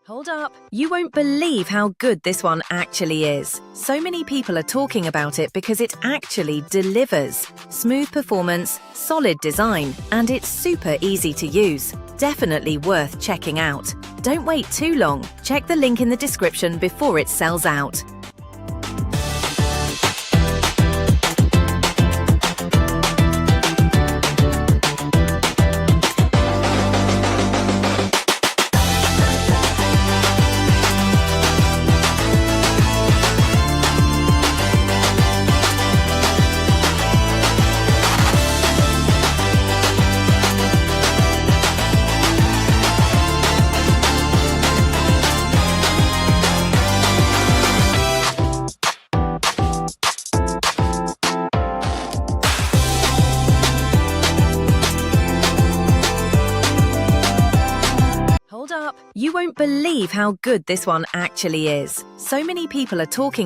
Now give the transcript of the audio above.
Hold up! You won't believe how good this one actually is. So many people are talking about it because it actually delivers. Smooth performance, solid design, and it's super easy to use. Definitely worth checking out. Don't wait too long. Check the link in the description before it sells out. Hold up! You won't believe how good this one actually is. So many people are talking